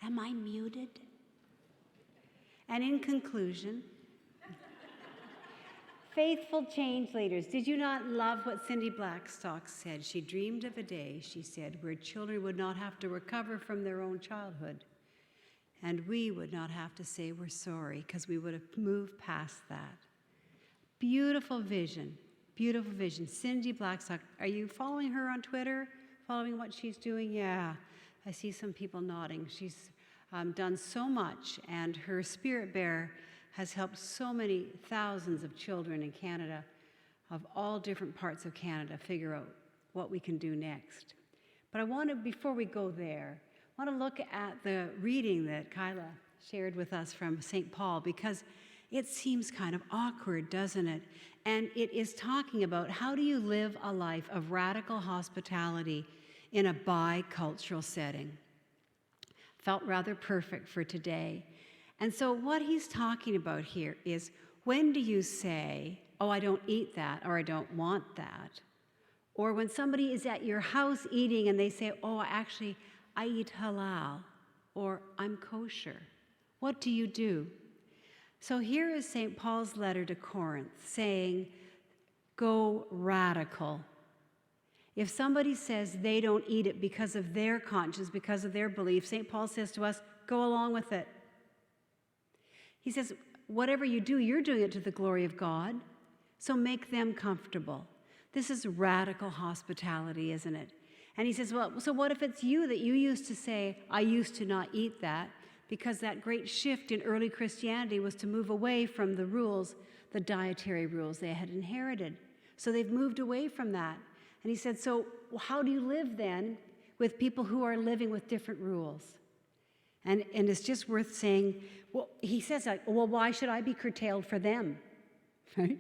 Am I muted? And in conclusion, faithful change leaders, did you not love what Cindy Blackstock said? She dreamed of a day, she said, where children would not have to recover from their own childhood. And we would not have to say we're sorry because we would have moved past that. Beautiful vision, beautiful vision. Cindy Blackstock, are you following her on Twitter? Following what she's doing? Yeah, I see some people nodding. She's done so much, and her Spirit Bear has helped so many thousands of children in Canada, of all different parts of Canada, figure out what we can do next. But I want to, before we go there, I want to look at the reading that Kyla shared with us from St. Paul, because it seems kind of awkward, doesn't it? And it is talking about how do you live a life of radical hospitality in a bicultural setting. Felt rather perfect for today. And so what he's talking about here is, when do you say, oh, I don't eat that, or I don't want that? Or when somebody is at your house eating and they say, oh, actually, I eat halal, or I'm kosher. What do you do? So here is St. Paul's letter to Corinth saying, go radical. If somebody says they don't eat it because of their conscience, because of their belief, St. Paul says to us, go along with it. He says, whatever you do, you're doing it to the glory of God, so make them comfortable. This is radical hospitality, isn't it? And he says, well, so what if it's you that you used to say, I used to not eat that, because that great shift in early Christianity was to move away from the rules, the dietary rules they had inherited. So they've moved away from that. And he said, so how do you live then with people who are living with different rules? And it's just worth saying, well, he says, well, why should I be curtailed for them? Right?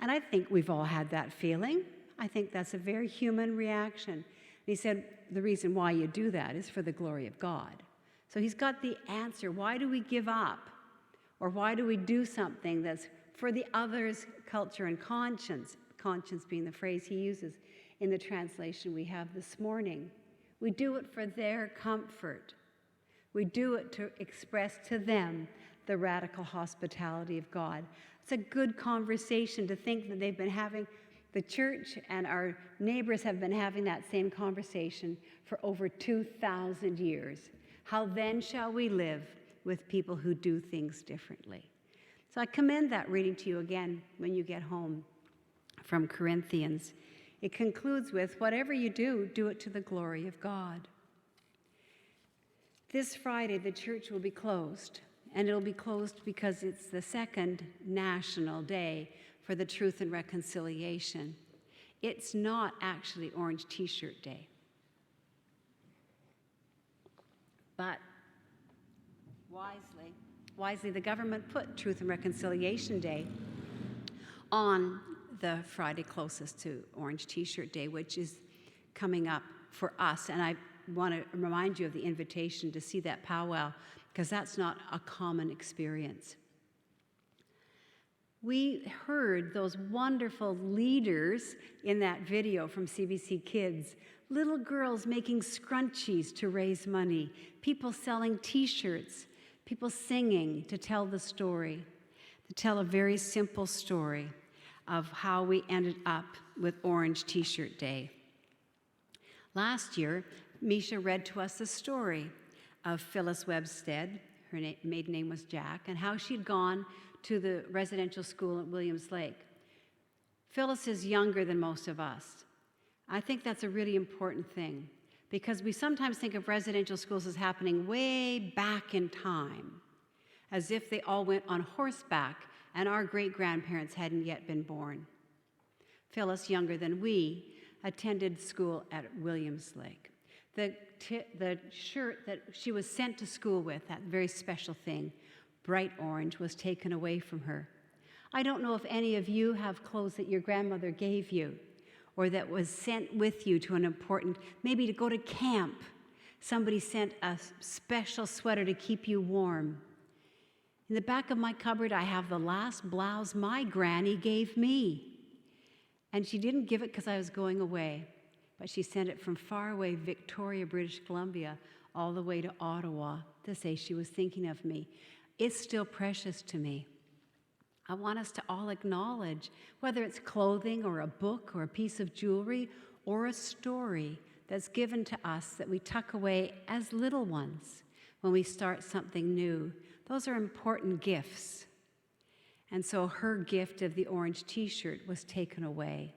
And I think we've all had that feeling. I think that's a very human reaction. And he said, the reason why you do that is for the glory of God. So he's got the answer. Why do we give up? Or why do we do something that's for the other's culture and conscience? Conscience being the phrase he uses in the translation we have this morning. We do it for their comfort. We do it to express to them the radical hospitality of God. It's a good conversation to think that they've been having, the church and our neighbors have been having that same conversation for over 2,000 years. How then shall we live with people who do things differently? So I commend that reading to you again when you get home from Corinthians. It concludes with, whatever you do, do it to the glory of God. This Friday, the church will be closed, and it'll be closed because it's the second national day for the Truth and Reconciliation. It's not actually Orange T-shirt Day. But wisely, the government put Truth and Reconciliation Day on the Friday closest to Orange T-shirt Day, which is coming up for us. And I want to remind you of the invitation to see that powwow, because that's not a common experience. We heard those wonderful leaders in that video from CBC Kids. Little girls making scrunchies to raise money, people selling T-shirts, people singing to tell the story, to tell a very simple story of how we ended up with Orange T-shirt Day. Last year, Misha read to us the story of Phyllis Webstead, her maiden name was Jack, and how she'd gone to the residential school at Williams Lake. Phyllis is younger than most of us. I think that's a really important thing, because we sometimes think of residential schools as happening way back in time, as if they all went on horseback and our great-grandparents hadn't yet been born. Phyllis, younger than we, attended school at Williams Lake. The shirt that she was sent to school with, that very special thing, bright orange, was taken away from her. I don't know if any of you have clothes that your grandmother gave you, or that was sent with you to an important, maybe to go to camp. Somebody sent a special sweater to keep you warm. In the back of my cupboard, I have the last blouse my granny gave me. And she didn't give it because I was going away. but she sent it from faraway Victoria, British Columbia, all the way to Ottawa to say she was thinking of me. It's still precious to me. I want us to all acknowledge, whether it's clothing or a book or a piece of jewelry or a story that's given to us that we tuck away as little ones when we start something new. Those are important gifts. And so her gift of the orange t-shirt was taken away.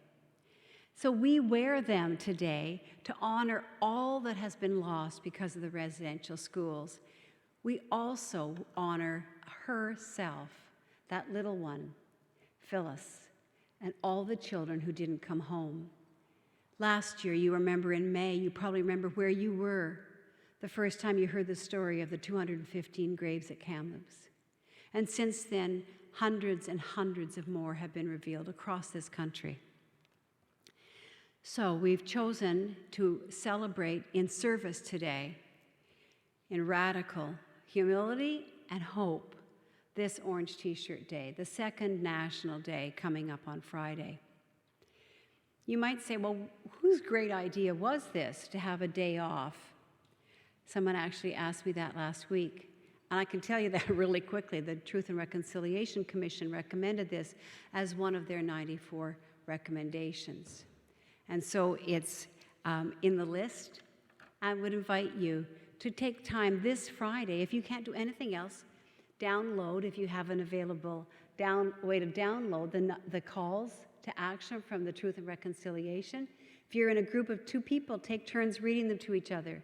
So we wear them today to honor all that has been lost because of the residential schools. We also honor herself, that little one, Phyllis, and all the children who didn't come home. Last year, you remember in May, you probably remember where you were the first time you heard the story of the 215 graves at Kamloops. And since then, hundreds and hundreds of more have been revealed across this country. So we've chosen to celebrate in service today, in radical humility and hope, this Orange T-shirt Day, the second National Day coming up on Friday. You might say, well, whose great idea was this to have a day off? Someone actually asked me that last week. And I can tell you that really quickly. The Truth and Reconciliation Commission recommended this as one of their 94 recommendations. And so it's in the list. I would invite you to take time this Friday. If you can't do anything else, download, if you have an available way to download the calls to action from the Truth and Reconciliation. If you're in a group of 2 people, take turns reading them to each other.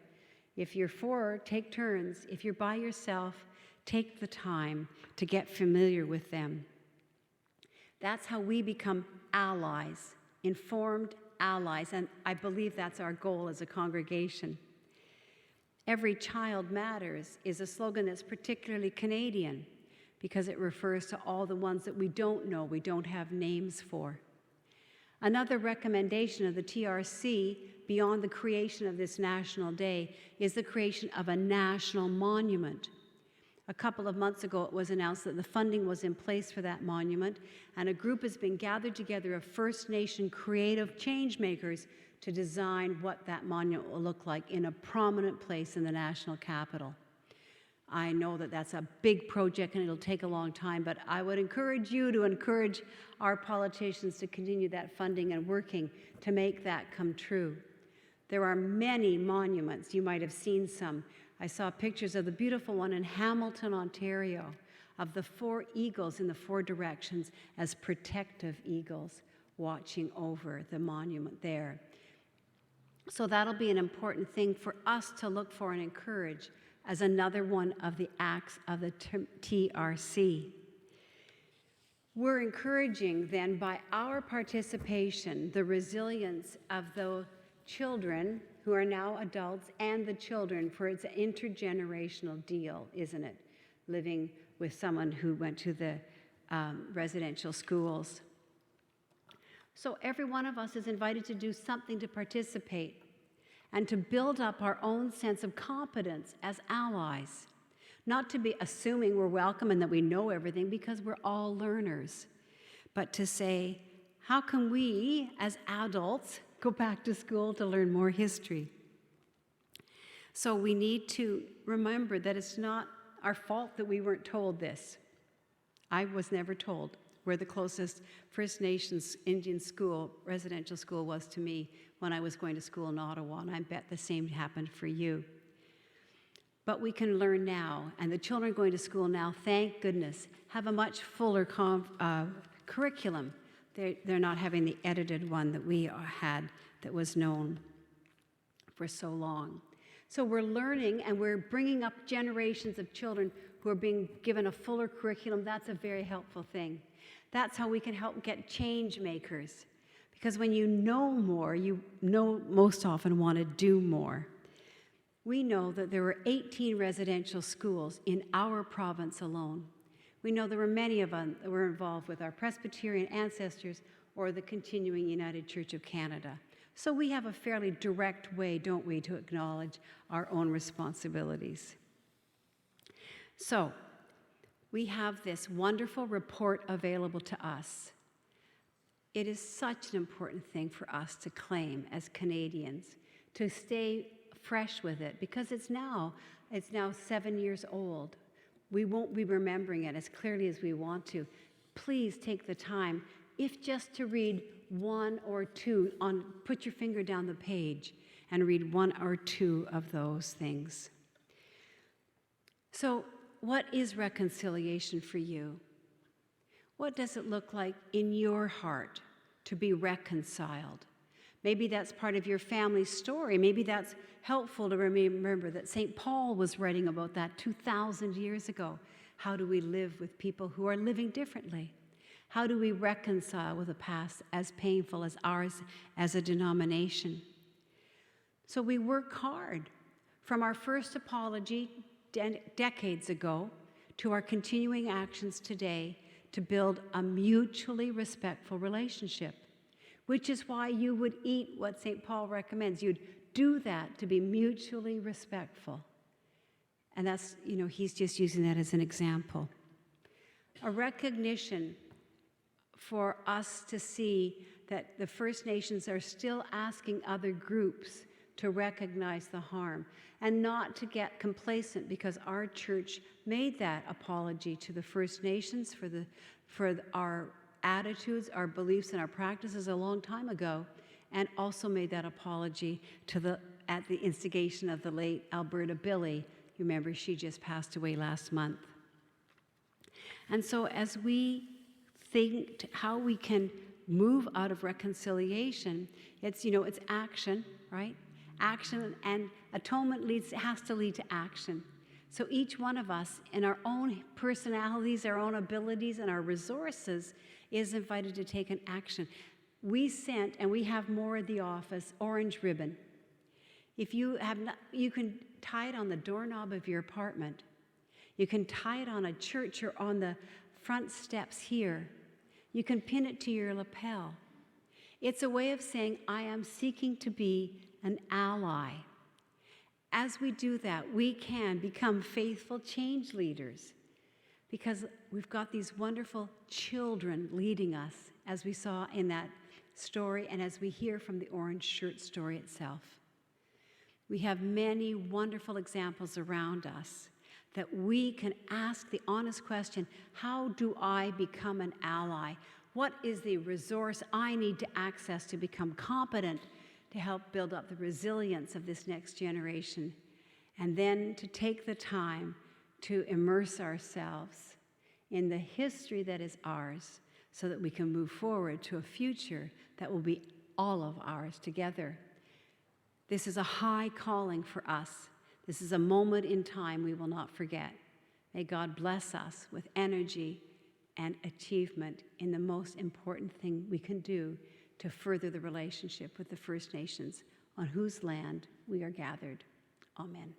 If you're 4, take turns. If you're by yourself, take the time to get familiar with them. That's how we become allies, informed allies, and I believe that's our goal as a congregation. Every Child Matters is a slogan that's particularly Canadian because it refers to all the ones that we don't know, we don't have names for. Another recommendation of the TRC, beyond the creation of this National Day, is the creation of a national monument. A couple of months ago, it was announced that the funding was in place for that monument, and a group has been gathered together of First Nation creative change makers to design what that monument will look like in a prominent place in the national capital. I know that that's a big project and it'll take a long time, but I would encourage you to encourage our politicians to continue that funding and working to make that come true. There are many monuments. You might have seen some. I saw pictures of the beautiful one in Hamilton, Ontario, of the 4 eagles in the 4 directions as protective eagles watching over the monument there. So that'll be an important thing for us to look for and encourage as another one of the acts of the TRC. We're encouraging then by our participation the resilience of the children who are now adults and the children, for it's an intergenerational deal, isn't it? Living with someone who went to the residential schools. So every one of us is invited to do something to participate and to build up our own sense of competence as allies. Not to be assuming we're welcome and that we know everything, because we're all learners, but to say, how can we as adults go back to school to learn more history? So we need to remember that it's not our fault that we weren't told this. I was never told where the closest First Nations Indian school, residential school, was to me when I was going to school in Ottawa, and I bet the same happened for you. But we can learn now, and the children going to school now, thank goodness, have a much fuller curriculum. They're not having the edited one that we had that was known for so long. So we're learning, and we're bringing up generations of children who are being given a fuller curriculum. That's a very helpful thing. That's how we can help get change makers. Because when you know more, you know most often want to do more. We know that there were 18 residential schools in our province alone. We know there were many of them that were involved with our Presbyterian ancestors or the continuing United Church of Canada. So we have a fairly direct way, don't we, to acknowledge our own responsibilities. So we have this wonderful report available to us. It is such an important thing for us to claim as Canadians, to stay fresh with it, because it's now 7 years old. We won't be remembering it as clearly as we want to. Please take the time, if just to read one or two, put your finger down the page and read one or two of those things. So, what is reconciliation for you? What does it look like in your heart to be reconciled? Maybe that's part of your family story. Maybe that's helpful to remember that St. Paul was writing about that 2,000 years ago. How do we live with people who are living differently? How do we reconcile with a past as painful as ours as a denomination? So we work hard from our first apology decades ago to our continuing actions today to build a mutually respectful relationship, which is why you would eat what St. Paul recommends. You'd do that to be mutually respectful. And that's, he's just using that as an example. A recognition for us to see that the First Nations are still asking other groups to recognize the harm and not to get complacent, because our church made that apology to the First Nations for our attitudes, our beliefs, and our practices a long time ago, and also made that apology at the instigation of the late Alberta Billy. You remember she just passed away last month. And so as we think how we can move out of reconciliation, it's action, right? Action, and atonement has to lead to action. So each one of us, in our own personalities, our own abilities, and our resources, is invited to take an action. We sent, and we have more at the office, orange ribbon. If you have not, you can tie it on the doorknob of your apartment. You can tie it on a church or on the front steps here. You can pin it to your lapel. It's a way of saying, I am seeking to be an ally. As we do that, we can become faithful change leaders, because we've got these wonderful children leading us, as we saw in that story and as we hear from the orange shirt story itself. We have many wonderful examples around us that we can ask the honest question, how do I become an ally? What is the resource I need to access to become competent to help build up the resilience of this next generation? And then to take the time to immerse ourselves in the history that is ours so that we can move forward to a future that will be all of ours together. This is a high calling for us. This is a moment in time we will not forget. May God bless us with energy and achievement in the most important thing we can do to further the relationship with the First Nations on whose land we are gathered. Amen.